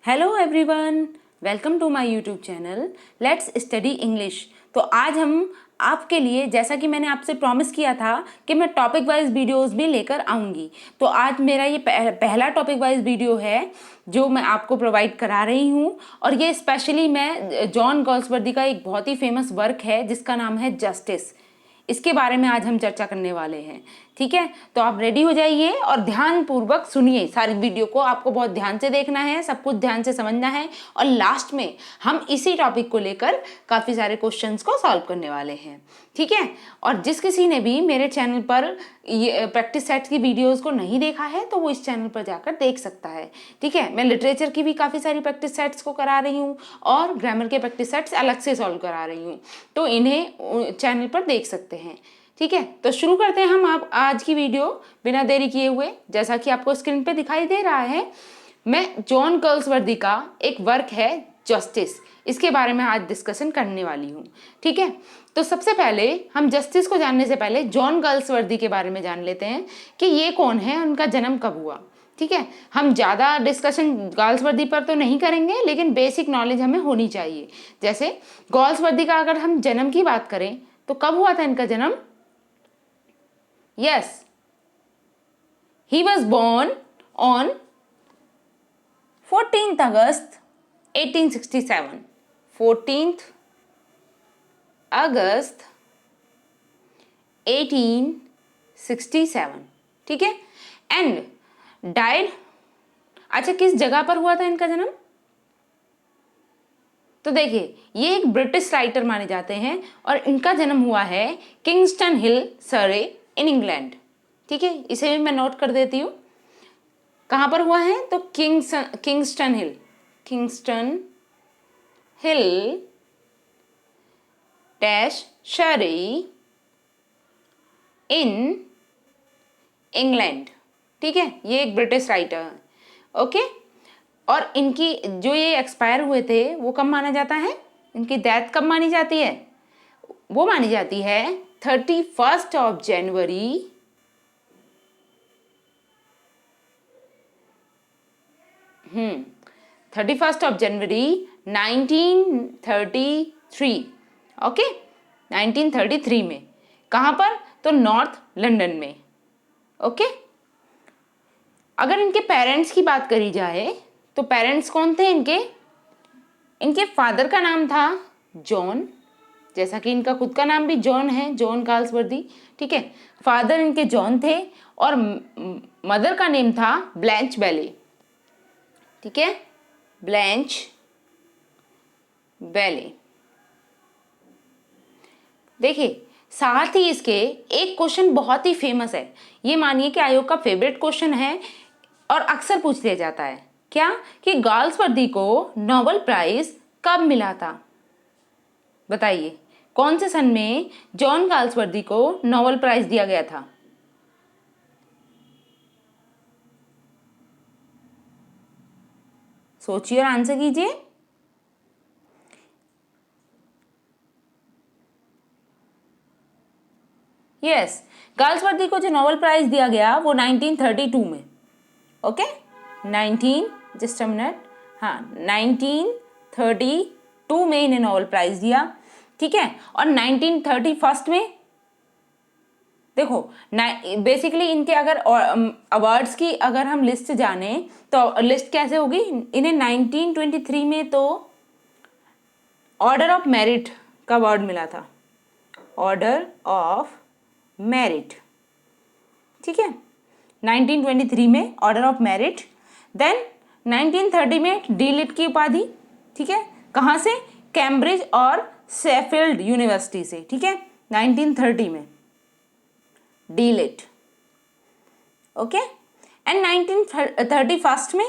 Hello everyone, welcome to my YouTube channel let's study English. तो आज हम आपके लिए, जैसा कि मैंने आपसे प्रॉमिस किया था कि मैं टॉपिक वाइज वीडियोस भी लेकर आऊँगी, तो आज मेरा ये पहला टॉपिक वाइज वीडियो है जो मैं आपको प्रोवाइड करा रही हूँ। और ये स्पेशली मैं जॉन गॉल्सवर्दी का एक बहुत ही फेमस वर्क है जिसका नाम है जस्टिस, इसके बारे में आज हम चर्चा करने वाले हैं। ठीक है, तो आप रेडी हो जाइए और ध्यान पूर्वक सुनिए। सारी वीडियो को आपको बहुत ध्यान से देखना है, सब कुछ ध्यान से समझना है, और लास्ट में हम इसी टॉपिक को लेकर काफ़ी सारे क्वेश्चंस को सॉल्व करने वाले हैं। ठीक है, और जिस किसी ने भी मेरे चैनल पर ये प्रैक्टिस सेट्स की वीडियोज़ को नहीं देखा है तो वो इस चैनल पर जाकर देख सकता है। ठीक है, मैं लिटरेचर की भी काफ़ी सारी प्रैक्टिस सेट्स को करा रही हूँ और ग्रामर के प्रैक्टिस सेट्स अलग से सॉल्व करा रही हूँ, तो इन्हें चैनल पर देख सकते हैं। ठीक है, तो शुरू करते हैं हम आप आज की वीडियो बिना देरी किए हुए। जैसा कि आपको स्क्रीन पे दिखाई दे रहा है, मैं जॉन गॉल्सवर्दी का एक वर्क है जस्टिस, इसके बारे में आज डिस्कशन करने वाली हूँ। ठीक है, तो सबसे पहले हम जस्टिस को जानने से पहले जॉन गॉल्सवर्दी के बारे में जान लेते हैं कि ये कौन है, उनका जन्म कब हुआ। ठीक है, हम ज़्यादा डिस्कशन गॉल्सवर्दी पर तो नहीं करेंगे, लेकिन बेसिक नॉलेज हमें होनी चाहिए। जैसे गॉल्सवर्दी का अगर हम जन्म की बात करें तो कब हुआ था इनका जन्म। Yes, he was born on 14th August 1867. 14th August 1867. ठीक है, एंड डाइड। अच्छा, किस जगह पर हुआ था इनका जन्म? तो देखिए, ये एक ब्रिटिश राइटर माने जाते हैं और इनका जन्म हुआ है किंगस्टन हिल, सरे, इन इंग्लैंड। ठीक है, इसे भी मैं नोट कर देती हूँ कहाँ पर हुआ है। तो किंगस्टन हिल डैश शरी इन इंग्लैंड। ठीक है, ये एक ब्रिटिश राइटर है। ओके, और इनकी जो ये एक्सपायर हुए थे वो कब माना जाता है, इनकी डेथ कब मानी जाती है? वो मानी जाती है 31st of January 31st of January 1933। Okay, 1933 में। कहाँ पर? तो नॉर्थ लंदन में। ओके, अगर इनके पेरेंट्स की बात करी जाए तो पेरेंट्स कौन थे इनके फादर का नाम था जॉन, जैसा कि इनका खुद का नाम भी जॉन है, जॉन गॉल्सवर्दी। ठीक है, फादर इनके जॉन थे और मदर का नेम था ब्लैंच बेली। ठीक है, ब्लैंच बेली। देखिए, साथ ही इसके एक क्वेश्चन बहुत ही फेमस है, ये मानिए कि आयोग का फेवरेट क्वेश्चन है और अक्सर पूछ लिया जाता है। क्या? कि गॉल्सवर्दी को नोबेल प्राइज कब मिला था? बताइए, कौन से सन में जॉन गॉल्सवर्दी को नोबेल प्राइज दिया गया था? सोचिए और आंसर कीजिए। यस, गॉल्सवर्दी को जो नोबेल प्राइज दिया गया वो 1932 में। ओके, 1932 में इन्हें नोबेल प्राइज दिया। ठीक है, और 1931 में देखो, बेसिकली इनके अगर अवार्ड्स की अगर हम लिस्ट जाने तो लिस्ट कैसे होगी? इन्हें 1923 में तो ऑर्डर ऑफ मेरिट का अवार्ड मिला था, ऑर्डर ऑफ मेरिट। ठीक है, 1923 में ऑर्डर ऑफ मेरिट। देन 1930 में डीलिट की उपाधि। ठीक है, कहाँ से? कैम्ब्रिज और शेफील्ड यूनिवर्सिटी से। ठीक है, 1930 में डीलिट। ओके, एंड 1931 में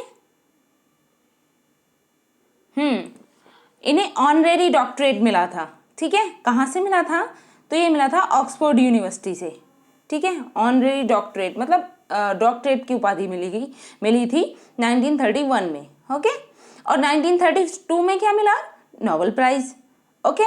इन्हें ऑनरेरी डॉक्टरेट मिला था। ठीक है, कहाँ से मिला था? तो ये मिला था ऑक्सफोर्ड यूनिवर्सिटी से। ठीक है, ऑनरेरी डॉक्टरेट मतलब डॉक्टरेट की उपाधि मिली थी 1931 में। ओके, और 1932 में क्या मिला? Nobel prize. ओके,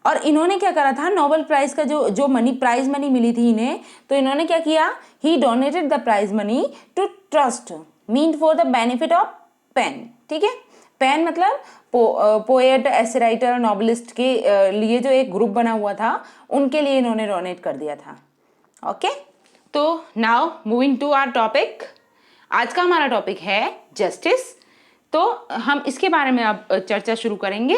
और इन्होंने क्या करा था, नोबेल प्राइज का जो प्राइज मनी मिली थी इन्हें, तो इन्होंने क्या किया? He donated the prize money to trust mean for the benefit of PEN, ठीक है। पेन मतलब पोएट, एसे राइटर, नॉवलिस्ट के लिए जो एक ग्रुप बना हुआ था उनके लिए इन्होंने डोनेट कर दिया था। ओके, तो now moving to our topic. आज का हमारा टॉपिक है जस्टिस। तो हम इसके बारे में अब चर्चा शुरू करेंगे।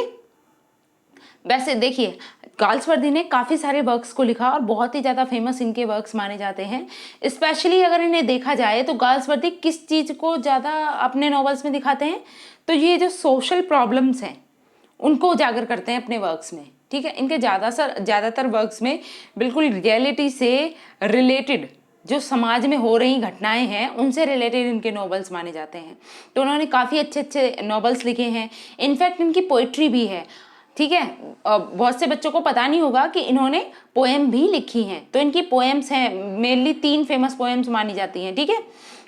वैसे देखिए, गाल्सवर्दी ने काफ़ी सारे वर्क्स को लिखा और बहुत ही ज़्यादा फेमस इनके वर्क्स माने जाते हैं। स्पेशली अगर इन्हें देखा जाए तो गाल्सवर्दी किस चीज़ को ज़्यादा अपने नॉवेल्स में दिखाते हैं, तो ये जो सोशल प्रॉब्लम्स हैं उनको उजागर करते हैं अपने वर्क्स में, ठीक है। इनके ज़्यादातर वर्क्स में बिल्कुल रियलिटी से रिलेटेड जो समाज में हो रही घटनाएं हैं उनसे रिलेटेड इनके नॉवेल्स माने जाते हैं। तो उन्होंने काफ़ी अच्छे अच्छे नॉवेल्स लिखे हैं। इनफैक्ट इनकी पोइट्री भी है, ठीक है। बहुत से बच्चों को पता नहीं होगा कि इन्होंने पोएम भी लिखी हैं। तो इनकी पोएम्स हैं, मेनली 3 फेमस पोएम्स मानी जाती हैं, ठीक है,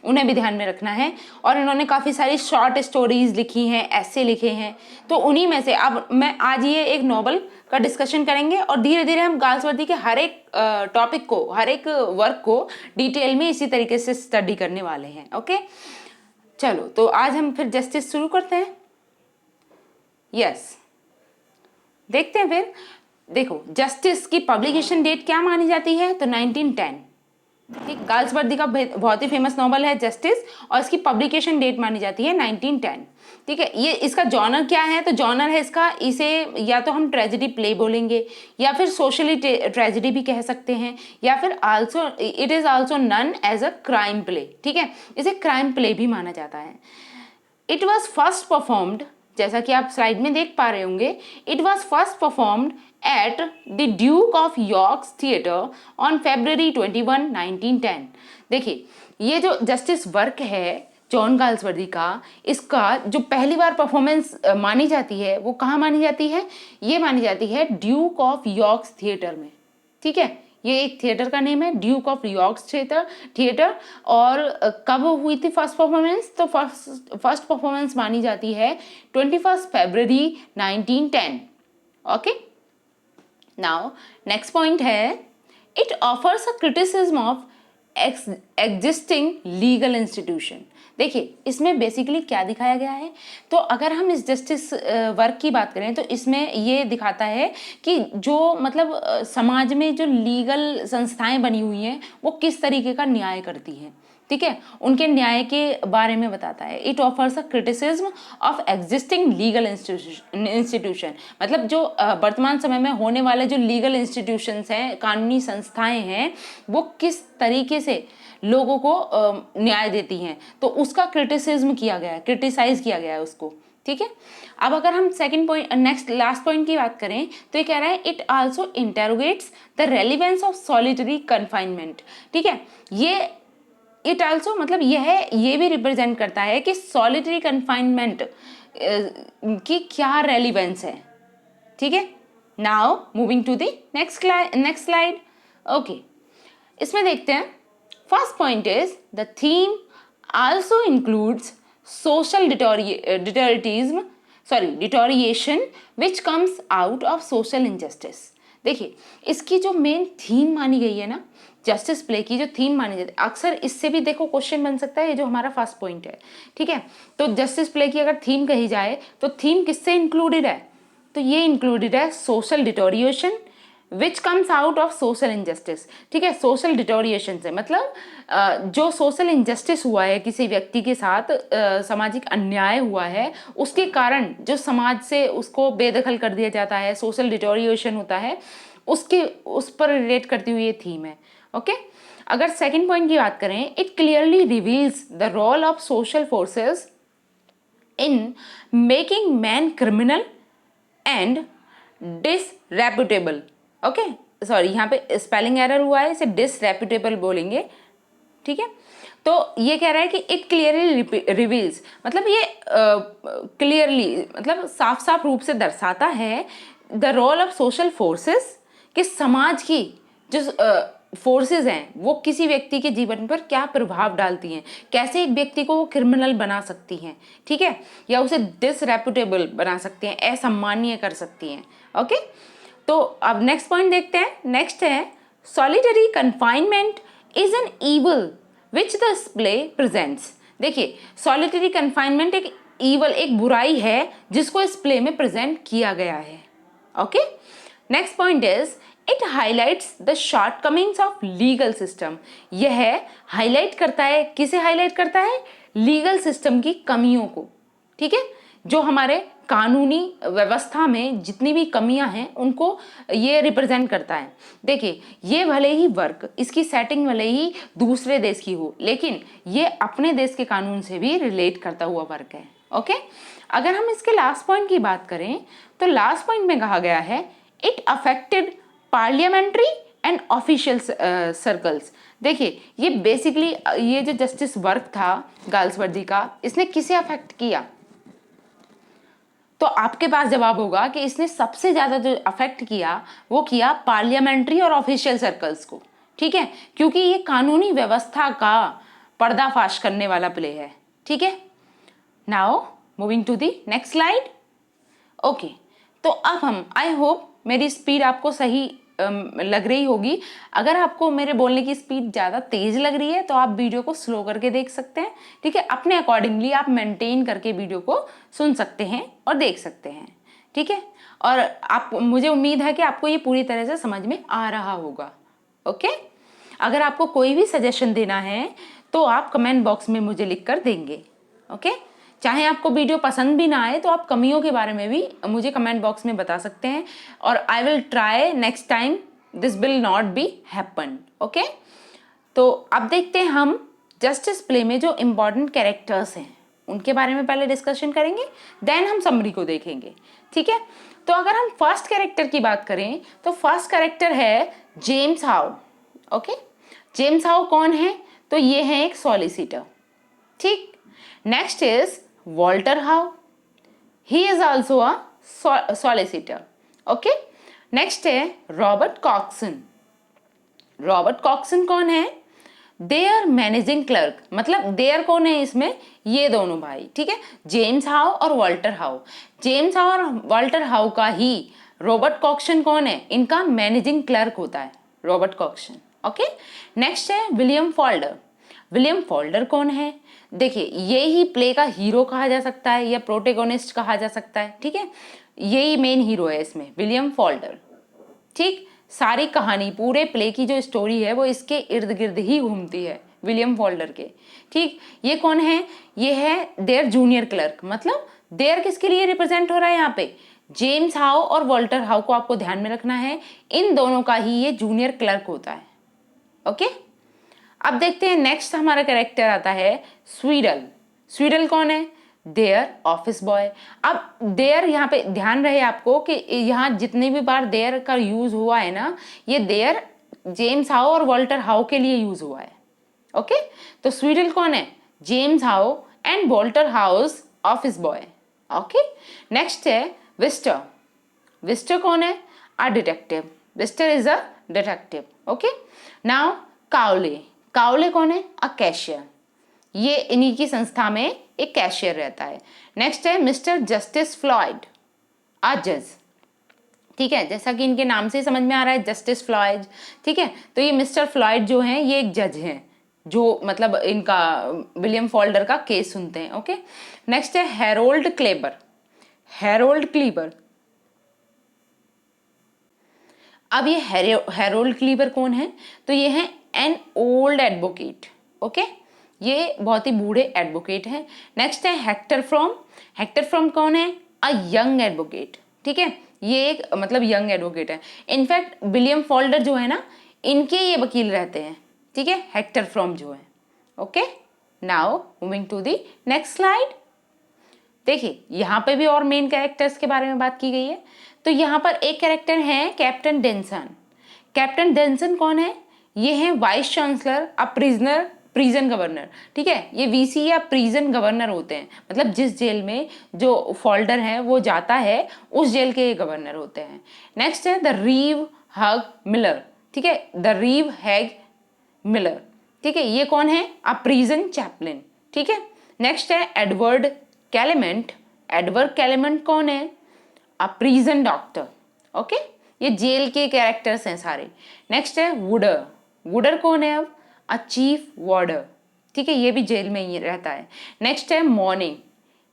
उन्हें भी ध्यान में रखना है। और इन्होंने काफ़ी सारी शॉर्ट स्टोरीज लिखी हैं, ऐसे लिखे हैं। तो उन्हीं में से अब मैं आज ये एक नॉवल का डिस्कशन करेंगे और धीरे धीरे हम गाल्सवर्दी के हर एक टॉपिक को, हर एक वर्क को डिटेल में इसी तरीके से स्टडी करने वाले हैं। ओके, चलो तो आज हम फिर जस्टिस शुरू करते हैं। यस, देखते हैं फिर। देखो, जस्टिस की पब्लिकेशन डेट क्या मानी जाती है, तो 1910, ठीक। गाल्सवर्दी का बहुत ही फेमस नॉवल है जस्टिस और इसकी पब्लिकेशन डेट मानी जाती है 1910, ठीक है। ये इसका जॉनर क्या है, तो जॉनर है इसका, इसे या तो हम ट्रेजेडी प्ले बोलेंगे या फिर सोशली ट्रेजेडी भी कह सकते हैं, या फिर also it is also known as a crime play, ठीक है। इसे क्राइम प्ले भी माना जाता है। इट वॉज फर्स्ट परफॉर्म्ड, जैसा कि आप स्लाइड में देख पा रहे होंगे, it was first performed at the Duke of York's theatre on February 21, 1910। देखिए, ये जो जस्टिस वर्क है जॉन गाल्सवर्दी का, इसका जो पहली बार परफॉर्मेंस मानी जाती है वो कहाँ मानी जाती है, ये मानी जाती है ड्यूक ऑफ यॉर्क्स थिएटर में, ठीक है। ये एक थिएटर का नेम है, ड्यूक ऑफ यॉर्क्स थिएटर। और कब हुई थी फर्स्ट परफॉर्मेंस, तो फर्स्ट परफॉर्मेंस मानी जाती है 21 February 1910। Okay, now next point है, it offers a criticism of existing legal institution. देखिए, इसमें बेसिकली क्या दिखाया गया है, तो अगर हम इस जस्टिस वर्क की बात करें तो इसमें ये दिखाता है कि जो मतलब समाज में जो लीगल संस्थाएं बनी हुई हैं वो किस तरीके का न्याय करती हैं, ठीक है, उनके न्याय के बारे में बताता है। It offers a criticism of existing legal institution, मतलब जो वर्तमान समय में होने वाले जो लीगल इंस्टीट्यूशंस हैं, कानूनी संस्थाएं हैं, वो किस तरीके से लोगों को न्याय देती हैं, तो उसका क्रिटिसिज्म किया गया है, क्रिटिसाइज किया गया है उसको, ठीक है। अब अगर हम second point, next last point की बात करें तो ये कह रहा है, it also interrogates the relevance of solitary confinement, ठीक है। ये इट आल्सो मतलब ये भी रिप्रेजेंट करता है कि सॉलिटरी कन्फाइनमेंट की क्या रेलिवेंस है, ठीक है। Now moving to the next slide. Okay, इसमें देखते हैं। First point is the theme also includes social deterioration which comes out of social injustice. देखिए, इसकी जो मेन थीम मानी गई है ना, जस्टिस प्ले की जो थीम मानी जाती है, अक्सर इससे भी देखो क्वेश्चन बन सकता है, ये जो हमारा फर्स्ट पॉइंट है, ठीक है। तो जस्टिस प्ले की अगर थीम कही जाए तो थीम किससे इंक्लूडेड है, तो ये इंक्लूडेड है social deterioration which comes out of social injustice, ठीक है। सोशल डिटोरिएशन से मतलब जो सोशल इनजस्टिस हुआ है, किसी व्यक्ति के साथ सामाजिक अन्याय हुआ है, उसके कारण जो समाज से उसको बेदखल कर दिया जाता है, सोशल डिटोरिएशन होता है, उस पर रिलेट करती हुई ये थीम है। ओके, अगर सेकंड पॉइंट की बात करें, it clearly reveals the role of social forces in making man criminal and disreputable. Okay, sorry, यहाँ पे स्पेलिंग एरर हुआ है, इसे डिसरेप्यूटेबल बोलेंगे, ठीक है। तो ये कह रहा है कि इट क्लियरली रिवील्स, मतलब ये क्लियरली मतलब साफ साफ रूप से दर्शाता है the role of social forces, कि समाज की जो फोर्सेस हैं वो किसी व्यक्ति के जीवन पर क्या प्रभाव डालती हैं, कैसे एक व्यक्ति को वो क्रिमिनल बना सकती हैं, ठीक है, या उसे डिसरेप्यूटेबल बना सकती हैं, असम्मानीय कर सकती हैं। ओके, तो अब नेक्स्ट पॉइंट देखते हैं। नेक्स्ट है, solitary confinement is an evil which the play presents. देखिए, सॉलिटरी कन्फाइनमेंट एक ईवल एक बुराई है जिसको इस प्ले में प्रेजेंट किया गया है। Okay, next point is it highlights the shortcomings of legal system. यह हाईलाइट करता है, किसे हाईलाइट करता है? लीगल सिस्टम की कमियों को। ठीक है, जो हमारे कानूनी व्यवस्था में जितनी भी कमियां हैं उनको ये रिप्रेजेंट करता है। देखिए, ये भले ही वर्क, इसकी सेटिंग भले ही दूसरे देश की हो, लेकिन ये अपने देश के कानून से भी रिलेट करता हुआ वर्क है। ओके, अगर हम इसके लास्ट पॉइंट की बात करें तो लास्ट पॉइंट में कहा गया है it affected parliamentary and official circles. देखिए, ये बेसिकली ये जो जस्टिस वर्क था गाल्सवर्दी का, इसने किसे अफेक्ट किया? तो आपके पास जवाब होगा कि इसने सबसे ज़्यादा जो अफेक्ट किया वो किया पार्लियामेंट्री और ऑफिशियल सर्कल्स को। ठीक है, क्योंकि ये कानूनी व्यवस्था का पर्दाफाश करने वाला प्ले है। ठीक है, now moving to the next slide. Okay, तो अब हम, आई होप मेरी स्पीड आपको सही लग रही होगी। अगर आपको मेरे बोलने की स्पीड ज़्यादा तेज़ लग रही है तो आप वीडियो को स्लो करके देख सकते हैं। ठीक है, अपने अकॉर्डिंगली आप मेंटेन करके वीडियो को सुन सकते हैं और देख सकते हैं। ठीक है, और आप, मुझे उम्मीद है कि आपको ये पूरी तरह से समझ में आ रहा होगा। ओके, अगर आपको कोई भी सजेशन देना है तो आप कमेंट बॉक्स में मुझे लिख कर देंगे। ओके, चाहे आपको वीडियो पसंद भी ना आए तो आप कमियों के बारे में भी मुझे कमेंट बॉक्स में बता सकते हैं, और I will try next time this will not be happen. Okay, तो अब देखते हैं हम जस्टिस प्ले में जो इम्पॉर्टेंट कैरेक्टर्स हैं उनके बारे में पहले डिस्कशन करेंगे, देन हम समरी को देखेंगे। ठीक है, तो अगर हम फर्स्ट कैरेक्टर की बात करें तो फर्स्ट कैरेक्टर है James How. Okay, James How कौन है? तो ये है एक सॉलिसिटर। ठीक, next is Walter How, he is also a solicitor. Okay, next है रॉबर्ट कॉक्सन। रॉबर्ट कॉक्सन कौन है? Their managing clerk. मतलब देयर कौन है इसमें? ये दोनों भाई। ठीक है, जेम्स हाउ और वॉल्टर हाउ। जेम्स हाउ और वॉल्टर हाउ का ही रॉबर्ट कॉक्सन कौन है? इनका मैनेजिंग क्लर्क होता है रॉबर्ट कॉक्सन। ओके, नेक्स्ट है विलियम फॉल्डर। विलियम फॉल्डर कौन है? देखिए, ये ही प्ले का हीरो कहा जा सकता है या प्रोटेगोनिस्ट कहा जा सकता है। ठीक है, यही मेन हीरो है इसमें, विलियम फॉल्डर। ठीक, सारी कहानी, पूरे प्ले की जो स्टोरी है वो इसके इर्द गिर्द ही घूमती है, विलियम फॉल्डर के। ठीक, ये कौन है? ये है देयर जूनियर क्लर्क। मतलब देयर किसके लिए रिप्रेजेंट हो रहा है यहाँ पे? जेम्स हाउ और वॉल्टर हाउ को आपको ध्यान में रखना है, इन दोनों का ही ये जूनियर क्लर्क होता है। ओके, अब देखते हैं नेक्स्ट हमारा कैरेक्टर आता है स्वीडल। स्वीडल कौन है? Their office boy. अब देयर, यहाँ पे ध्यान रहे आपको कि यहाँ जितने भी बार देयर का यूज हुआ है ना, ये देयर जेम्स हाउ और वॉल्टर हाउ के लिए यूज हुआ है। ओके, तो स्वीडल कौन है? James How and Walter house office boy. Okay, next है विस्टर। विस्टर कौन है? अ detective. विस्टर is a detective. Okay, now Cowley. Cowley कौन है? अ कैशियर। ये इन्हीं की संस्था में एक कैशियर रहता है। नेक्स्ट है मिस्टर जस्टिस फ्लॉयड, अ जज। ठीक है, जैसा कि इनके नाम से ही समझ में आ रहा है, जस्टिस फ्लॉयड। ठीक है, तो ये मिस्टर फ्लॉयड जो हैं ये एक जज हैं जो मतलब इनका विलियम फॉल्डर का केस सुनते हैं। ओके, नेक्स्ट है हैरोल्ड क्लेबर। हैरोल्ड क्लीबर। अब ये हैरोल्ड क्लीबर कौन है? तो ये है एन ओल्ड एडवोकेट। ओके, ये बहुत ही बूढ़े एडवोकेट हैं। नेक्स्ट है हेक्टर फ्रॉम। हेक्टर फ्रॉम कौन है? A young advocate. ठीक है, ये एक मतलब यंग एडवोकेट है। इनफैक्ट विलियम फॉल्डर जो है ना, इनके ये वकील रहते हैं। ठीक है, हेक्टर फ्रॉम जो है। Okay, now moving to the next slide. देखिए, यहाँ पे भी और मेन कैरेक्टर्स के बारे में बात की गई है। तो यहाँ पर एक कैरेक्टर है कैप्टन डेंसन। कैप्टन डेंसन कौन है? ये है vice chancellor, a prisoner, prison governor. ठीक है, ये वीसी या प्रिजन गवर्नर होते हैं। मतलब जिस जेल में जो फोल्डर है वो जाता है, उस जेल के ये गवर्नर होते हैं। नेक्स्ट है द रीव हग मिलर। ठीक है, द रीव हैग मिलर। ठीक है, ये कौन है? A prison Chaplin. ठीक है, नेक्स्ट है एडवर्ड कैलेमेंट। एडवर्ड कैलेमेंट कौन है? A prison doctor. ओके, ये जेल के कैरेक्टर्स हैं सारे। नेक्स्ट है वुडर। वुडर कौन है? अब अ चीफ वार्डर। ठीक है, ये भी जेल में ही रहता है। नेक्स्ट है मॉर्निंग।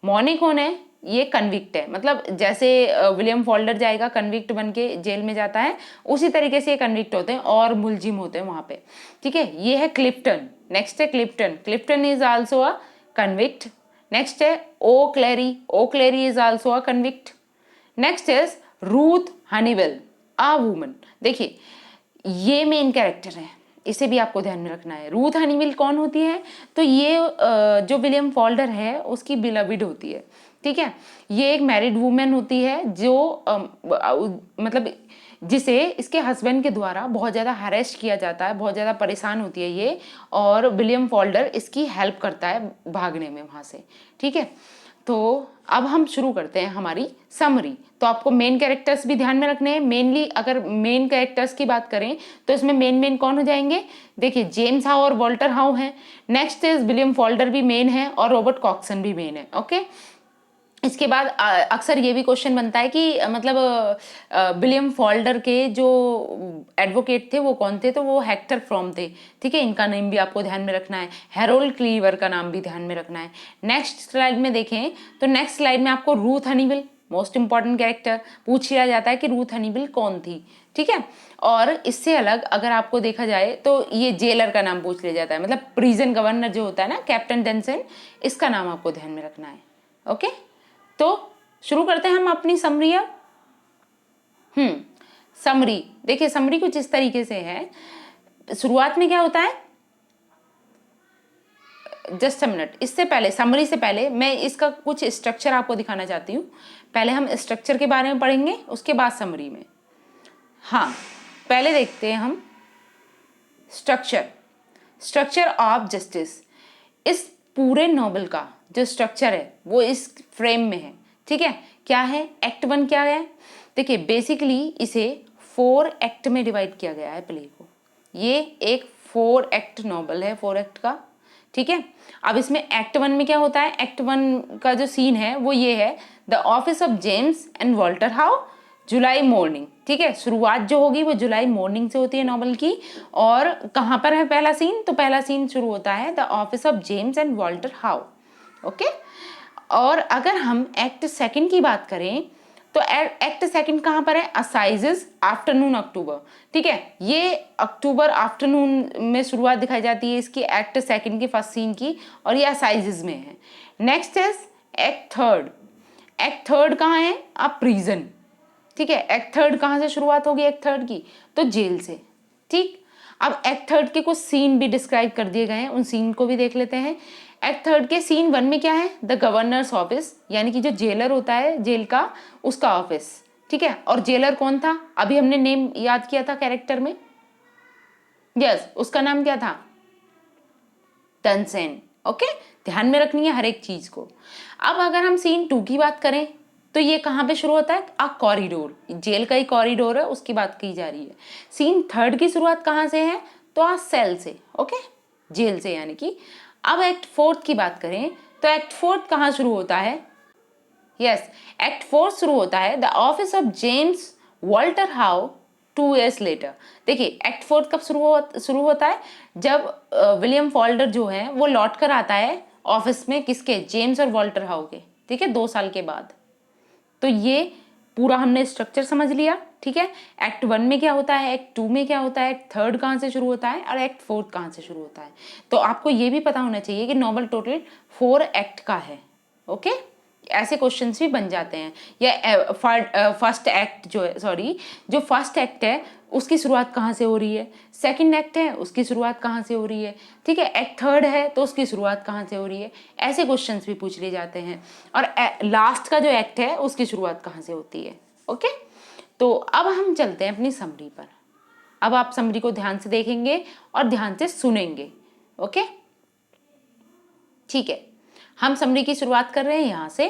मॉनी कौन है? ये कन्विक्ट है, मतलब जैसे विलियम फॉल्डर जाएगा कन्विक्ट बन के जेल में जाता है, उसी तरीके से ये कन्विक्ट होते हैं और मुलजिम होते हैं वहां पे, ठीक है। ये है क्लिफ्टन। नेक्स्ट है Clifton. Clifton is also a convict. Next है O'Cleary. O'Cleary is also a convict. Next is Ruth Honeywill, a woman. देखिए ये मेन कैरेक्टर है, इसे भी आपको ध्यान में रखना है। रूथ हनीवेल कौन होती है? तो ये जो विलियम फॉल्डर है उसकी बिलविड होती है, ठीक है। ये एक मैरिड वुमेन होती है जो मतलब जिसे इसके हस्बैंड के द्वारा बहुत ज़्यादा हरेस्ट किया जाता है, बहुत ज़्यादा परेशान होती है ये, और विलियम फॉल्डर इसकी हेल्प करता है भागने में वहाँ से, ठीक है। तो अब हम शुरू करते हैं हमारी समरी। तो आपको मेन कैरेक्टर्स भी ध्यान में रखने हैं। मेनली अगर मेन कैरेक्टर्स की बात करें तो इसमें मेन कौन हो जाएंगे? देखिए जेम्स हाउ और वॉल्टर हाउ हैं। नेक्स्ट इज विलियम फॉल्डर भी मेन है और रॉबर्ट कॉक्सन भी मेन है, ओके। इसके बाद अक्सर ये भी क्वेश्चन बनता है कि मतलब विलियम फॉल्डर के जो एडवोकेट थे वो कौन थे? तो वो हेक्टर फ्रॉम थे, ठीक है। इनका नेम भी आपको ध्यान में रखना है। हैरोल्ड क्लीवर का नाम भी ध्यान में रखना है। नेक्स्ट स्लाइड में देखें तो नेक्स्ट स्लाइड में आपको Ruth Honeywell, most important character, पूछ लिया जाता है कि रूथ हनीवेल कौन थी, ठीक है। और इससे अलग अगर आपको देखा जाए तो ये जेलर का नाम पूछ लिया जाता है, मतलब प्रिजन गवर्नर जो होता है ना, कैप्टन डेंसन, इसका नाम आपको ध्यान में रखना है, ओके। तो शुरू करते हैं हम अपनी समरी अब। समरी देखिए, समरी कुछ इस तरीके से है। शुरुआत में क्या होता है, जस्ट अ मिनट, इससे पहले समरी से पहले मैं इसका कुछ स्ट्रक्चर आपको दिखाना चाहती हूँ। पहले हम स्ट्रक्चर के बारे में पढ़ेंगे, उसके बाद समरी में। हाँ, पहले देखते हैं हम स्ट्रक्चर ऑफ जस्टिस। इस पूरे नॉवल का जो स्ट्रक्चर है वो इस फ्रेम में है, ठीक है। क्या है? एक्ट 1 क्या है? देखिए बेसिकली इसे 4 एक्ट में डिवाइड किया गया है प्ले को। ये एक 4 एक्ट नॉवल है, 4 एक्ट का, ठीक है। अब इसमें एक्ट 1 में क्या होता है? एक्ट 1 का जो सीन है वो ये है, the office of James and Walter how, July morning, ठीक है। शुरुआत जो होगी वो जुलाई मॉर्निंग से होती है नॉवल की। और कहाँ पर है पहला सीन? तो पहला सीन शुरू होता है the office of James and Walter how, okay. और अगर हम एक्ट 2 की बात करें तो एक्ट 2 कहाँ पर है? असाइजेस आफ्टरनून अक्टूबर, ठीक है। ये अक्टूबर आफ्टरनून में शुरुआत दिखाई जाती है इसकी एक्ट 2 की फर्स्ट सीन की, और ये असाइजेस में है। Next is act 3। एक्ट 3 कहाँ है? अ प्रिजन, ठीक है। एक्ट 3 कहाँ से शुरुआत होगी एक्ट 3 की? तो जेल से, ठीक। अब एक्ट 3 के कुछ सीन भी डिस्क्राइब कर दिए गए हैं, उन सीन को भी देख लेते हैं। एक्ट 3 के सीन 1 में क्या है? द गवर्नर्स ऑफिस, यानी कि जो जेलर होता है जेल का, उसका ऑफिस, ठीक है। और जेलर कौन था? अभी हमने नेम याद किया था कैरेक्टर में, यस, उसका नाम क्या था? टनसेन, ओके। ध्यान में रखनी है हर एक चीज को। अब अगर हम सीन 2 की बात करें तो ये कहाँ पे शुरू होता है? अ कॉरिडोर, जेल का ही कॉरिडोर है, उसकी बात की जा रही है। सीन 3 की शुरुआत कहाँ से है? तो आ सेल से, ओके, जेल से यानी कि। अब एक्ट 4 की बात करें तो एक्ट 4 कहाँ शुरू होता है? यस, एक्ट 4 शुरू होता है the office of James Walter How 2 years later. देखिए एक्ट 4 कब शुरू होता है? जब विलियम फॉल्डर जो है वो लौट कर आता है ऑफिस में, किसके? जेम्स और वॉल्टर हाउ के, ठीक है, 2 साल के बाद। तो ये पूरा हमने स्ट्रक्चर समझ लिया, ठीक है। एक्ट 1 में क्या होता है, एक्ट 2 में क्या होता है, एक्ट 3 कहाँ से शुरू होता है, और एक्ट 4 कहाँ से शुरू होता है। तो आपको ये भी पता होना चाहिए कि नॉवल टोटल 4 एक्ट का है, ओके। ऐसे क्वेश्चंस भी बन जाते हैं। या फर्स्ट एक्ट जो है, सॉरी, जो फर्स्ट एक्ट है उसकी शुरुआत कहाँ से हो रही है, सेकंड एक्ट है उसकी शुरुआत कहाँ से हो रही है, ठीक है, एक्ट 3 है तो उसकी शुरुआत कहाँ से हो रही है। ऐसे क्वेश्चंस भी पूछ लिए जाते हैं। और लास्ट का जो एक्ट है उसकी शुरुआत कहाँ से होती है, ओके। तो अब हम चलते हैं अपनी समरी पर। अब आप समरी को ध्यान से देखेंगे और ध्यान से सुनेंगे, ओके, ठीक है। हम समरी की शुरुआत कर रहे हैं यहाँ से।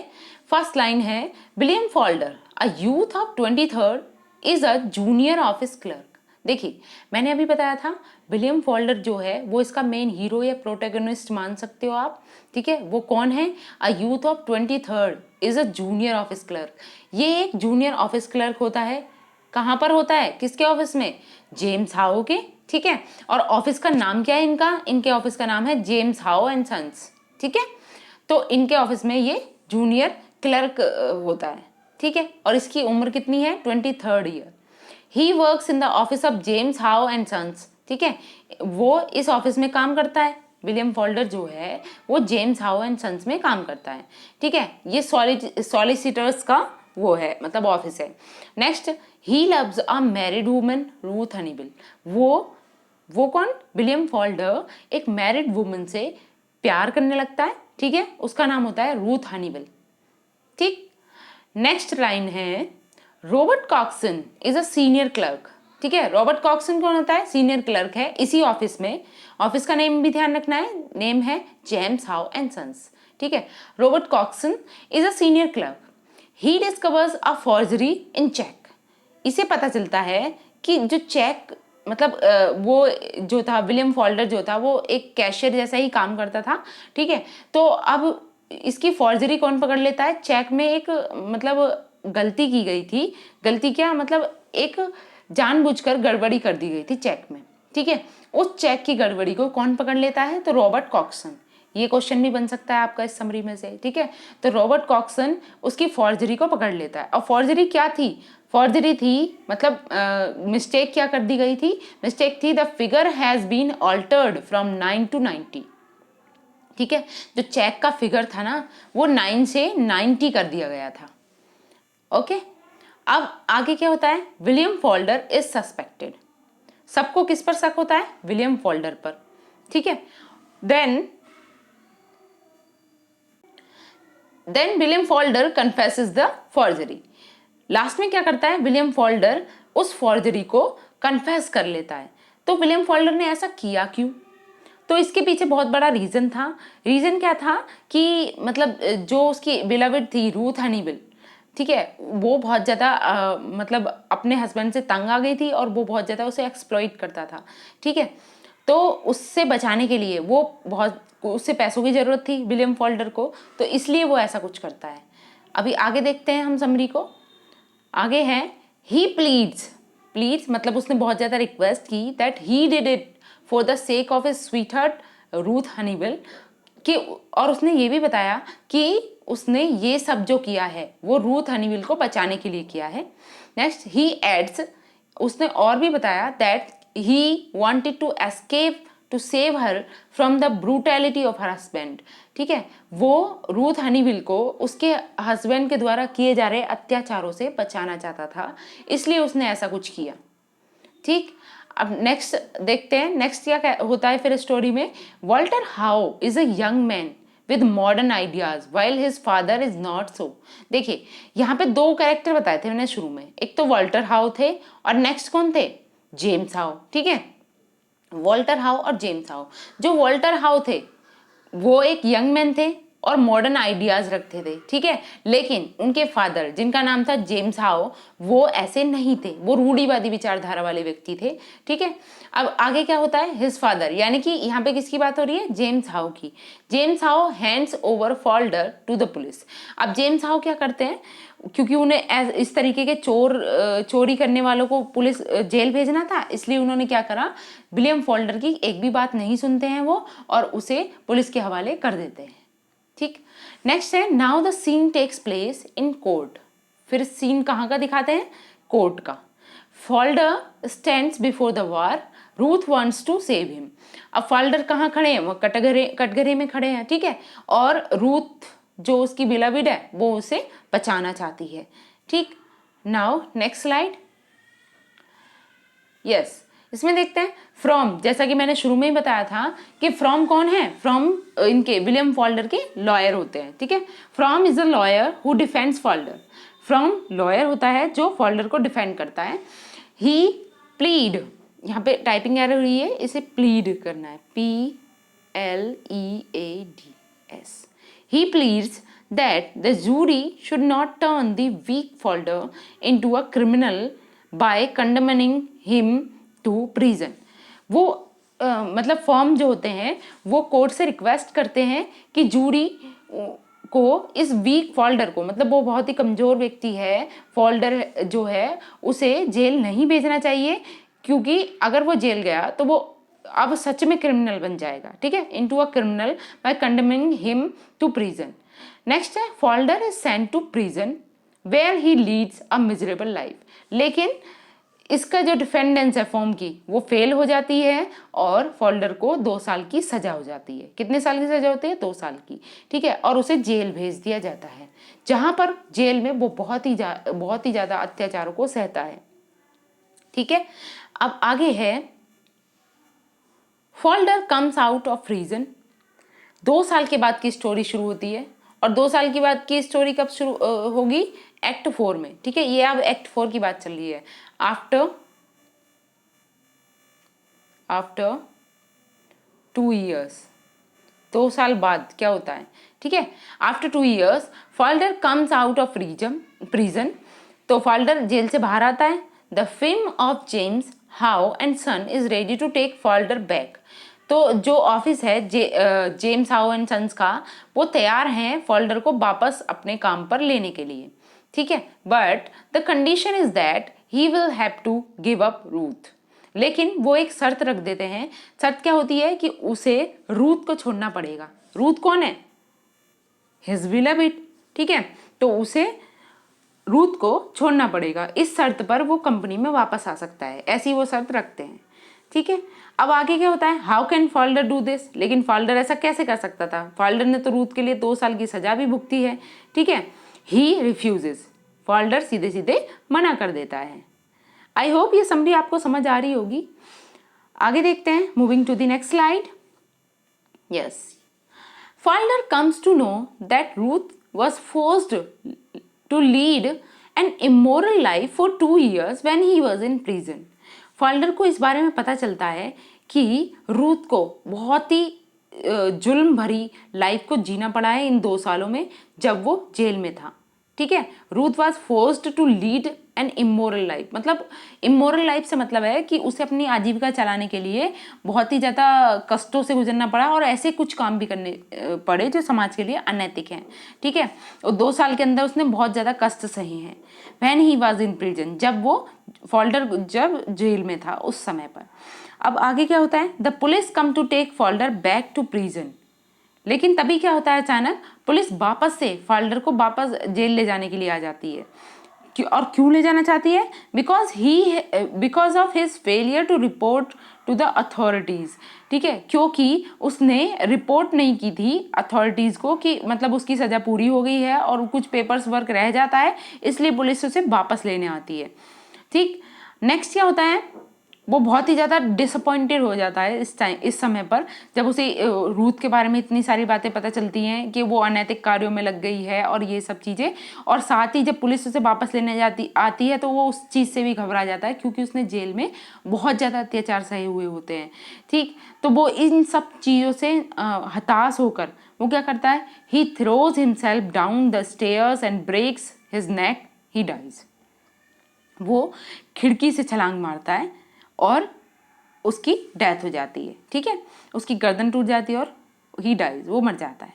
फर्स्ट लाइन है, William Falder a youth of 23rd is a junior office clerk. देखिए मैंने अभी बताया था विलियम फॉल्डर जो है वो इसका मेन हीरो या प्रोटैगनिस्ट मान सकते हो आप, ठीक है। वो कौन है? A youth of 23rd is a junior office clerk. ये एक जूनियर ऑफिस क्लर्क होता है। कहाँ पर होता है? किसके ऑफिस में? जेम्स हाउ के, ठीक है। और ऑफिस का नाम क्या है इनका? इनके ऑफिस का नाम है जेम्स हाउ एंड सन्स, ठीक है। तो इनके ऑफिस में ये जूनियर क्लर्क होता है, ठीक है, और इसकी उम्र कितनी है, 23rd year. He works in the office of James How and sons, ठीक है, वो इस ऑफिस में काम करता है। विलियम फॉल्डर जो है वो जेम्स हाउ एंड सन्स में काम करता है, ठीक है, ये सॉलिसिटर्स का वो है, मतलब ऑफिस है। Next, he loves a married woman Ruth Honeywill. वो कौन, विलियम फॉल्डर एक मैरिड वुमन से प्यार करने लगता है, ठीक है, उसका नाम होता है रूथ हनीबिल, ठीक। नेक्स्ट लाइन है, Robert Cokeson is a senior clerk, ठीक है, रॉबर्ट कॉक्सन कौन होता है, सीनियर क्लर्क है इसी ऑफिस में। ऑफिस का नेम भी ध्यान रखना है, नेम है जेम्स हाउ एंड सन्स, ठीक है। Robert Cokeson is a senior clerk. He discovers a forgery in cheque. इसे पता चलता है कि जो चेक, मतलब वो जो था विलियम फॉल्डर जो था वो एक कैशियर जैसा ही काम करता था, ठीक है। तो अब इसकी फॉर्जरी कौन पकड़ लेता है, चेक में एक मतलब गलती की गई थी। गलती क्या, मतलब एक जानबूझकर गड़बड़ी कर दी गई थी चेक में, ठीक है। उस चेक की गड़बड़ी को कौन पकड़ लेता है, तो रॉबर्ट कॉक्सन। ये क्वेश्चन भी बन सकता है आपका इस समरी में से, ठीक है। तो रॉबर्ट कॉक्सन उसकी फॉर्जरी को पकड़ लेता है। और फॉर्जरी क्या थी, फॉर्जरी थी मतलब मिस्टेक क्या कर दी गई थी, मिस्टेक थी the figure has been altered from 9 to 90, ठीक है। जो चेक का फिगर था ना वो 9 से 90 कर दिया गया था, ओके। अब आगे क्या होता है, विलियम फॉल्डर इज सस्पेक्टेड। सबको किस पर शक होता है, विलियम फॉल्डर पर, ठीक है। Then William Falder confesses the forgery. Last में क्या करता है, विलियम फॉल्डर उस फॉर्जरी को कन्फेस कर लेता है। तो विलियम फॉल्डर ने ऐसा किया क्यों, तो इसके पीछे बहुत बड़ा रीजन था। रीजन क्या था कि मतलब जो उसकी बिलवड थी रूथ हनीबिल, ठीक है, वो बहुत ज़्यादा मतलब अपने हस्बैंड से तंग आ गई थी और वो बहुत ज़्यादा उसे एक्सप्लॉइट करता था, ठीक है। तो उससे बचाने के लिए वो बहुत, उससे पैसों की ज़रूरत थी विलियम फॉल्डर को, तो इसलिए वो ऐसा कुछ करता है। अभी आगे देखते हैं हम समरी को। आगे है, ही प्लीड्स मतलब उसने बहुत ज़्यादा रिक्वेस्ट की that he did it for the sake of his sweetheart Ruth Honeywill, कि और उसने ये भी बताया कि उसने ये सब जो किया है वो रूथ हनीबिल को बचाने के लिए किया है। नेक्स्ट, ही एड्स, उसने और भी बताया that he wanted to escape to save her from the brutality of her husband, ठीक है, वो रूथ हनीबिल को उसके हस्बैंड के द्वारा किए जा रहे अत्याचारों से बचाना चाहता था, इसलिए उसने ऐसा कुछ किया, ठीक। अब नेक्स्ट देखते हैं, नेक्स्ट क्या होता है फिर स्टोरी में। Walter how is a young man with modern ideas while his father is not so. देखिए यहाँ पे दो कैरेक्टर बताए थे मैंने शुरू में, एक तो वॉल्टर हाउ थे और नेक्स्ट कौन थे, जेम्स हाउ, ठीक है। वॉल्टर हाउ और जेम्स हाउ, जो वॉल्टर हाउ थे वो एक यंग मैन थे और मॉडर्न आइडियाज रखते थे, ठीक है। लेकिन उनके फादर जिनका नाम था जेम्स हाउ वो ऐसे नहीं थे, वो रूढ़िवादी विचारधारा वाले व्यक्ति थे, ठीक है। अब आगे क्या होता है, हिज फादर, यानी कि यहाँ पे किसकी बात हो रही है, जेम्स हाउ की। James How hands over Falder to the police. अब जेम्स हाउ क्या करते हैं, क्योंकि उन्हें इस तरीके के चोरी करने वालों को पुलिस जेल भेजना था, इसलिए उन्होंने क्या करा, विलियम फॉल्डर की एक भी बात नहीं सुनते हैं वो और उसे पुलिस के हवाले कर देते हैं, ठीक। नेक्स्ट है, now the scene takes place in court. फिर सीन कहाँ का दिखाते हैं, कोर्ट का। Falder stands before the war, Ruth wants to save him. अब फॉल्डर कहाँ खड़े हैं, वो कटघरे में खड़े हैं, ठीक है, और रूथ जो उसकी बिलविड है वो उसे बचाना चाहती है, ठीक। Now next slide. यस, इसमें देखते हैं फ्रॉम, जैसा कि मैंने शुरू में ही बताया था कि फ्रॉम कौन है, फ्रॉम इनके विलियम फॉल्डर के लॉयर होते हैं, ठीक है। From is a lawyer who defends Falder. From lawyer होता है जो फॉल्डर को डिफेंड करता है। ही प्लीड, यहाँ पे टाइपिंग एरर हुई है, इसे प्लीड करना है, PLEADS। He pleads that the jury should not turn the weak Folder into a criminal by condemning him to prison। वो मतलब फॉर्म जो होते हैं वो कोर्ट से रिक्वेस्ट करते हैं कि जूरी को इस वीक फॉल्डर को, मतलब वो बहुत ही कमज़ोर व्यक्ति है, फॉल्डर जो है उसे जेल नहीं भेजना चाहिए, क्योंकि अगर वो जेल गया तो वो अब सच में क्रिमिनल बन जाएगा, ठीक है, into a criminal by condemning him to prison. Next है Falder is sent to prison where he leads a miserable life, लेकिन इसका जो डिफेंडेंस है फॉर्म की वो फेल हो जाती है और फोल्डर को 2 साल की सजा हो जाती है। कितने साल की सजा होती है? 2 साल की, ठीक है। और उसे जेल भेज दिया जाता है, जहां पर जेल में वो बहुत ही ज़्यादा अत्याचारों को सहता है, ठीक है। अब आगे है folder comes out of prison. 2 साल के बाद की स्टोरी शुरू होती है और 2 साल के बाद की स्टोरी कब शुरू होगी? एक्ट 4 में, ठीक है। ये अब एक्ट 4 की बात चल रही है। आफ्टर 2 ईयर्स, 2 साल बाद क्या होता है, ठीक है। After 2 years Falder comes out of prison, तो फोल्डर जेल से बाहर आता है। The film of James How and son is ready to take Falder back, तो जो ऑफिस है जेम्स हाउ एंड सन्स का, वो तैयार हैं फोल्डर को वापस अपने काम पर लेने के लिए, ठीक है। But the condition is that he will have to give up Ruth, लेकिन वो एक शर्त रख देते हैं। शर्त क्या होती है कि उसे रूथ को छोड़ना पड़ेगा। रूथ कौन है? हिज बिलवड, ठीक है। तो उसे रूथ को छोड़ना पड़ेगा, इस शर्त पर वो कंपनी में वापस आ सकता है, ऐसी वो शर्त रखते हैं, ठीक है। अब आगे क्या होता है? How can folder do this, लेकिन फोल्डर ऐसा कैसे कर सकता था? फोल्डर ने तो रूथ के लिए 2 साल की सजा भी भुगती है, ठीक है। ही रिफ्यूजेस, फोल्डर सीधे सीधे मना कर देता है। आई होप ये समरी आपको समझ आ रही होगी। आगे देखते हैं, moving to the next slide. Yes, Falder comes to know that Ruth was forced to lead an immoral life for 2 years when he was in prison. Folder को इस बारे में पता चलता है कि रूथ को बहुत ही जुल्म भरी लाइफ को जीना पड़ा है इन 2 सालों में जब वो जेल में था, ठीक है। Ruth was forced to lead an immoral life, मतलब इमोरल लाइफ से मतलब है कि उसे अपनी आजीविका चलाने के लिए बहुत ही ज़्यादा कष्टों से गुजरना पड़ा और ऐसे कुछ काम भी करने पड़े जो समाज के लिए अनैतिक हैं, ठीक है। और 2 साल के अंदर उसने बहुत ज़्यादा कष्ट सहे हैं। When he was in prison, जब वो फोल्डर जब जेल में था उस समय पर। अब आगे क्या होता है? The police come to take Falder back to prison, लेकिन तभी क्या होता है, अचानक पुलिस वापस से फोल्डर को वापस जेल ले जाने के लिए आ जाती है। और क्यों ले जाना चाहती है? Because of his failure to report to the authorities, ठीक है। क्योंकि उसने रिपोर्ट नहीं की थी अथॉरिटीज को कि मतलब उसकी सजा पूरी हो गई है और कुछ पेपर्स वर्क रह जाता है, इसलिए पुलिस उसे वापस लेने आती है, ठीक। नेक्स्ट क्या होता है? वो बहुत ही ज़्यादा डिसअपॉइंटेड हो जाता है इस समय पर, जब उसे रूथ के बारे में इतनी सारी बातें पता चलती हैं कि वो अनैतिक कार्यों में लग गई है और ये सब चीज़ें। और साथ ही जब पुलिस उसे वापस लेने आती है तो वो उस चीज़ से भी घबरा जाता है क्योंकि उसने जेल में बहुत ज़्यादा अत्याचार सहे हुए होते हैं, ठीक। तो वो इन सब चीज़ों से हताश होकर वो क्या करता है? He throws himself down the stairs and breaks his neck, he dies. वो खिड़की से छलांग मारता है और उसकी डेथ हो जाती है, ठीक है। उसकी गर्दन टूट जाती है और ही डाइज, वो मर जाता है।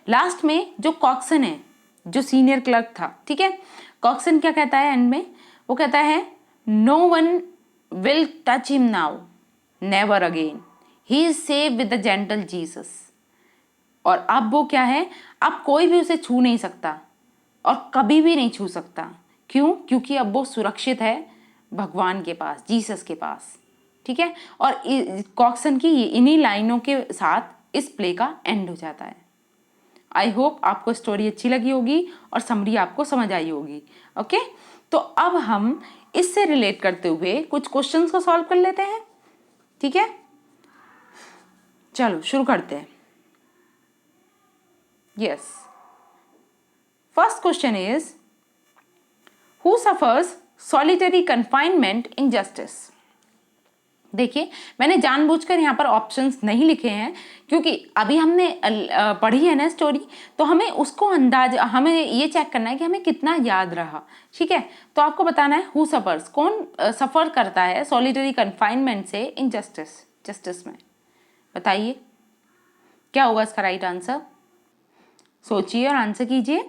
लास्ट में जो कॉक्सन है, जो सीनियर क्लर्क था, ठीक है, कॉक्सन क्या कहता है एंड में? वो कहता है no one will touch him now, never again, he is save with the gentle Jesus. और अब वो क्या है? अब कोई भी उसे छू नहीं सकता और कभी भी नहीं छू सकता। क्यों? क्योंकि अब वो सुरक्षित है भगवान के पास, जीसस के पास, ठीक है। और कॉक्सन की इन्हीं लाइनों के साथ इस प्ले का एंड हो जाता है। आई होप आपको स्टोरी अच्छी लगी होगी और समरी आपको समझ आई होगी, ओके। तो अब हम इससे रिलेट करते हुए कुछ क्वेश्चंस को सॉल्व कर लेते हैं, ठीक है। चलो शुरू करते हैं। Yes, first question is who suffers solitary confinement in justice. देखिए, मैंने जानबूझकर यहाँ पर ऑप्शंस नहीं लिखे हैं क्योंकि अभी हमने पढ़ी है ना स्टोरी, तो हमें उसको हमें ये चेक करना है कि हमें कितना याद रहा, ठीक है। तो आपको बताना है हु सफर्स, कौन सफ़र करता है सॉलिटरी कन्फाइनमेंट से इन जस्टिस में। बताइए क्या होगा इसका राइट आंसर? सोचिए और आंसर कीजिए।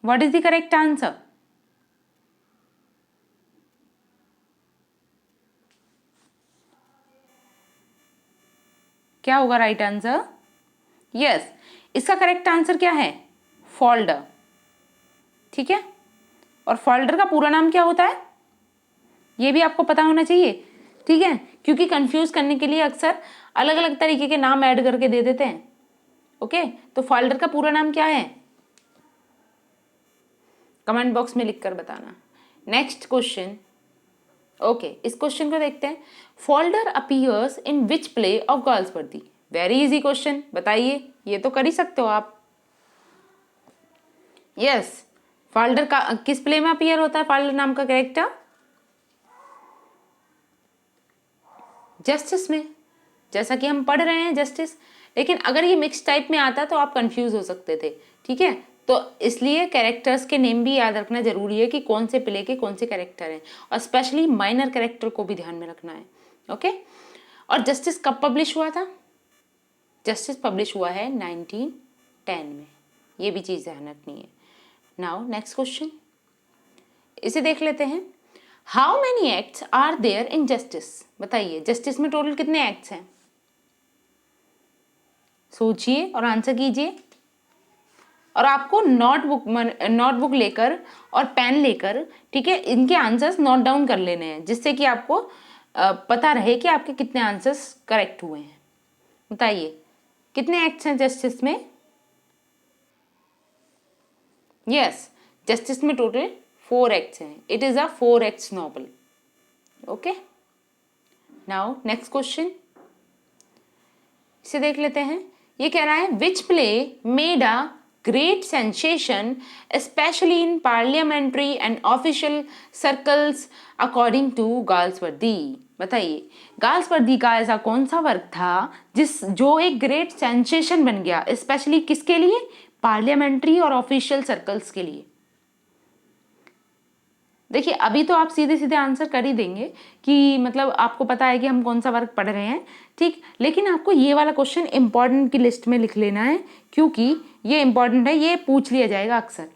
What is the correct answer? क्या होगा राइट आंसर? यस, इसका करेक्ट आंसर क्या है? फोल्डर। ठीक है, और फोल्डर का पूरा नाम क्या होता है ये भी आपको पता होना चाहिए। ठीक है, क्योंकि कंफ्यूज करने के लिए अक्सर अलग अलग तरीके के नाम ऐड करके दे देते हैं। ओके, तो फोल्डर का पूरा नाम क्या है? कमेंट बॉक्स में लिखकर बताना। Next question. ओके, इस क्वेश्चन को देखते हैं। Folder appears in which play of girls वर्दी? वेरी इजी क्वेश्चन, बताइए, ये तो कर ही सकते हो आप। यस, फोल्डर का किस प्ले में अपीयर होता है फोल्डर नाम का कैरेक्टर? जस्टिस में, जैसा कि हम पढ़ रहे हैं जस्टिस। लेकिन अगर ये मिक्स टाइप में आता तो आप कंफ्यूज हो सकते थे। ठीक है, तो इसलिए कैरेक्टर्स के नेम भी याद रखना जरूरी है कि कौन से प्ले के कौन से कैरेक्टर हैं, और स्पेशली माइनर कैरेक्टर को भी ध्यान में रखना है। ओके, और जस्टिस कब पब्लिश हुआ था? जस्टिस पब्लिश हुआ है 1910 में, ये भी चीज़ ध्यान रखनी है। नाउ नेक्स्ट क्वेश्चन, इसे देख लेते हैं। How many acts are there in Justice? बताइए, जस्टिस में टोटल कितने एक्ट्स हैं? सोचिए और आंसर कीजिए। और आपको नोटबुक लेकर और पेन लेकर, ठीक है, इनके आंसर्स नोट डाउन कर लेने हैं, जिससे कि आपको पता रहे कि आपके कितने आंसर्स करेक्ट हुए हैं। बताइए, कितने एक्ट्स हैं जस्टिस में? यस, जस्टिस में टोटल 4 एक्ट्स हैं। It is a 4 acts novel. Okay, now next question, इसे देख लेते हैं। ये कह रहा है which play made a great sensation specially in parliamentary and official circles according to Galsworthy? बताइए, गाल्सवर्दी का ऐसा कौन सा वर्क था जो एक ग्रेट सेंसेशन बन गया, स्पेशली किसके लिए? पार्लियामेंट्री और ऑफिशियल सर्कल्स के लिए। देखिए, अभी तो आप सीधे सीधे आंसर कर ही देंगे कि मतलब आपको पता है कि हम कौन सा वर्क पढ़ रहे हैं। ठीक, लेकिन आपको ये वाला क्वेश्चन इंपॉर्टेंट की लिस्ट में लिख लेना है, क्योंकि ये इंपॉर्टेंट है, ये पूछ लिया जाएगा अक्सर।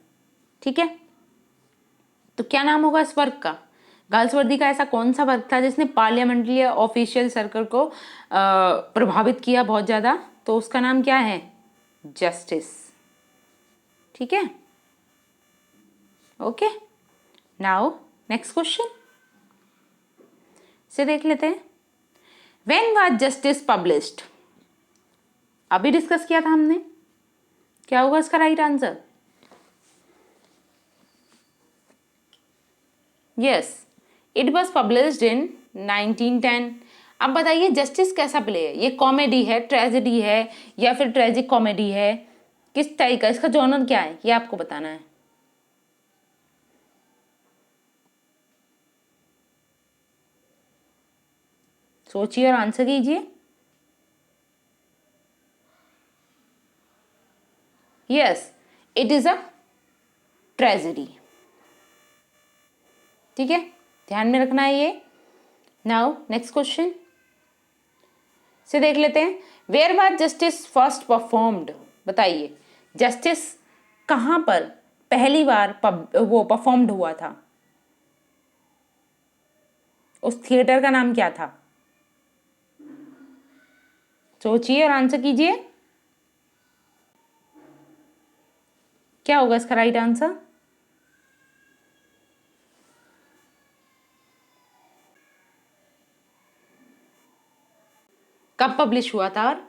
ठीक है, तो क्या नाम होगा इस वर्क का? गाल्सवर्दी का ऐसा कौन सा वर्क था जिसने पार्लियामेंट्री या ऑफिशियल सर्कल को प्रभावित किया बहुत ज़्यादा? तो उसका नाम क्या है? जस्टिस। ठीक है, ओके। नाउ नेक्स्ट क्वेश्चन से देख लेते हैं। When was justice published? अभी डिस्कस किया था हमने, क्या होगा इसका right answer? Yes, it was published in 1910। अब बताइए, जस्टिस कैसा प्ले है? ये कॉमेडी है, ट्रेजेडी है, या फिर ट्रेजिक कॉमेडी है? किस टाइप का, इसका जॉनर क्या है, ये आपको बताना है। सोचिए और आंसर कीजिए। Yes, it is a tragedy. ठीक है, ध्यान में रखना है ये। नाउ नेक्स्ट क्वेश्चन से देख लेते हैं। Where was Justice first performed? बताइए, जस्टिस कहां पर पहली बार वो परफॉर्म्ड हुआ था? उस थिएटर का नाम क्या था? सोचिए और आंसर कीजिए। क्या होगा इसका राइट आंसर? कब पब्लिश हुआ था, और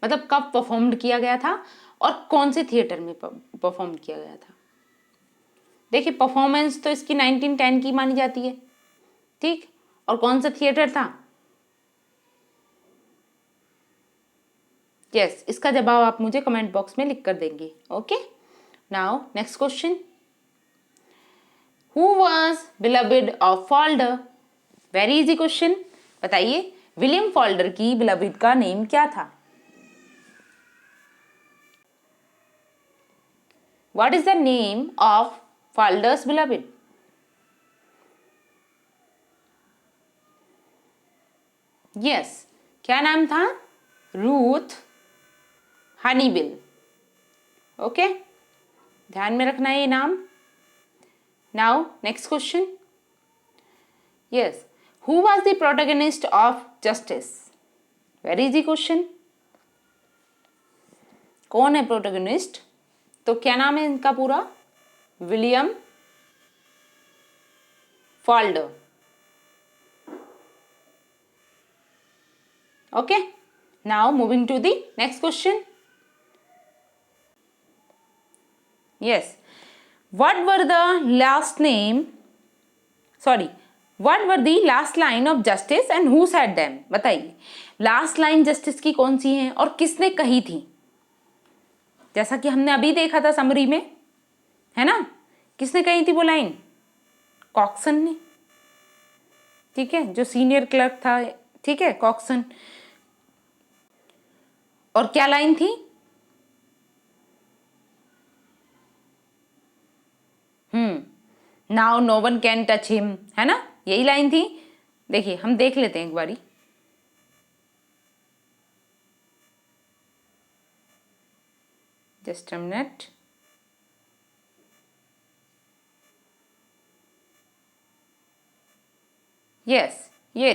मतलब कब परफॉर्म्ड किया गया था, और कौन से थिएटर में परफॉर्म किया गया था? देखिए, परफॉर्मेंस तो इसकी 1910 की मानी जाती है। ठीक, और कौन सा थिएटर था? यस, इसका जवाब आप मुझे कमेंट बॉक्स में लिख कर देंगे। Okay, now next question. Who was beloved of folder? Very easy question, बताइए, विलियम फोल्डर की बिलवड का नेम क्या था? What is the name of folders beloved? Yes, क्या नाम था? रूथ हनीबिल। ओके, ध्यान में रखना है ये नाम। Now next question. Yes, who was the protagonist of Justice? Very easy question, कौन है प्रोटोगनिस्ट? तो क्या नाम है इनका पूरा? William Falder. Okay, now moving to the next question. Yes, what were the last name, sorry, what were the last line of Justice and who said them? बताइए, last line Justice की कौन सी है और किसने कही थी? जैसा कि हमने अभी देखा था समरी में, है ना, किसने कही थी वो लाइन? कॉक्सन ने, ठीक है, जो सीनियर क्लर्क था, ठीक है, कॉक्सन। और क्या लाइन थी? Now no one can touch him, है ना, यही लाइन थी। देखिए हम देख लेते हैं एक बारी। Just a minute. यस, ये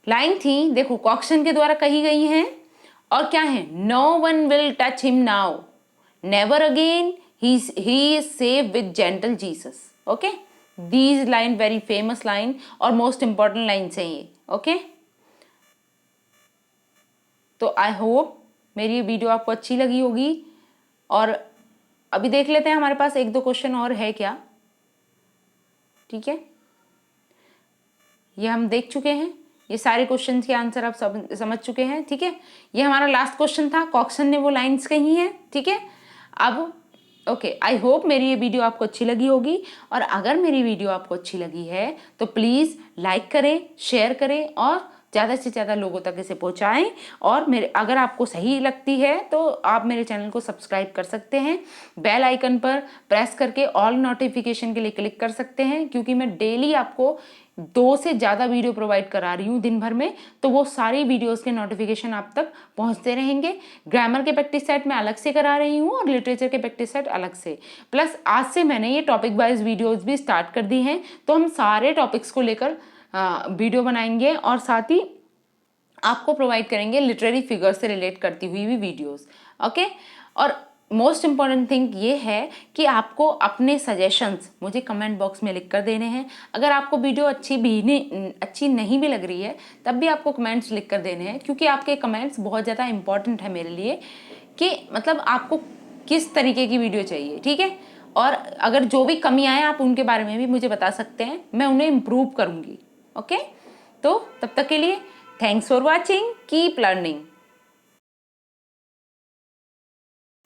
लाइन थी, देखो कॉक्सन के द्वारा कही गई है। और क्या है? No one will touch him now, never again, he is safe with gentle Jesus. Okay, these line very famous line और मोस्ट इंपॉर्टेंट लाइन है ये। ओके, तो आई होप मेरी ये वीडियो आपको अच्छी लगी होगी। और अभी देख लेते हैं, हमारे पास एक दो क्वेश्चन और है क्या, ठीक है, ये हम देख चुके हैं, ये सारे क्वेश्चन के आंसर आप सब समझ चुके हैं, ठीक है। ये हमारा लास्ट क्वेश्चन था, कॉक्सन ने वो लाइंस कही हैं, ठीक है। अब ओके, आई होप मेरी ये वीडियो आपको अच्छी लगी होगी। और अगर मेरी वीडियो आपको अच्छी लगी है तो प्लीज़ लाइक करें, शेयर करें और ज़्यादा से ज़्यादा लोगों तक इसे पहुंचाएं। और मेरे अगर आपको सही लगती है तो आप मेरे चैनल को सब्सक्राइब कर सकते हैं, बेल आइकन पर प्रेस करके ऑल नोटिफिकेशन के लिए क्लिक कर सकते हैं, क्योंकि मैं डेली आपको 2 से ज़्यादा वीडियो प्रोवाइड करा रही हूँ दिन भर में, तो वो सारी वीडियोस के नोटिफिकेशन आप तक पहुँचते रहेंगे। ग्रामर के प्रैक्टिस सेट मैं अलग से करा रही हूँ और लिटरेचर के प्रैक्टिस सेट अलग से, प्लस आज से मैंने ये टॉपिक वाइज वीडियोस भी स्टार्ट कर दी हैं। तो हम सारे टॉपिक्स को लेकर वीडियो बनाएंगे और साथ ही आपको प्रोवाइड करेंगे लिटरेरी फिगर से रिलेट करती हुई भी वीडियोस। ओके, और मोस्ट इम्पॉर्टेंट थिंग ये है कि आपको अपने सजेशंस मुझे कमेंट बॉक्स में लिख कर देने हैं। अगर आपको वीडियो अच्छी नहीं भी लग रही है तब भी आपको कमेंट्स लिख कर देने हैं, क्योंकि आपके कमेंट्स बहुत ज़्यादा इंपॉर्टेंट है मेरे लिए, कि मतलब आपको किस तरीके की वीडियो चाहिए, ठीक है। और अगर जो भी कमी आए आप उनके बारे में भी मुझे बता सकते हैं, मैं उन्हें इम्प्रूव करूँगी। ओके, तो तब तक के लिए thanks for watching, keep learning.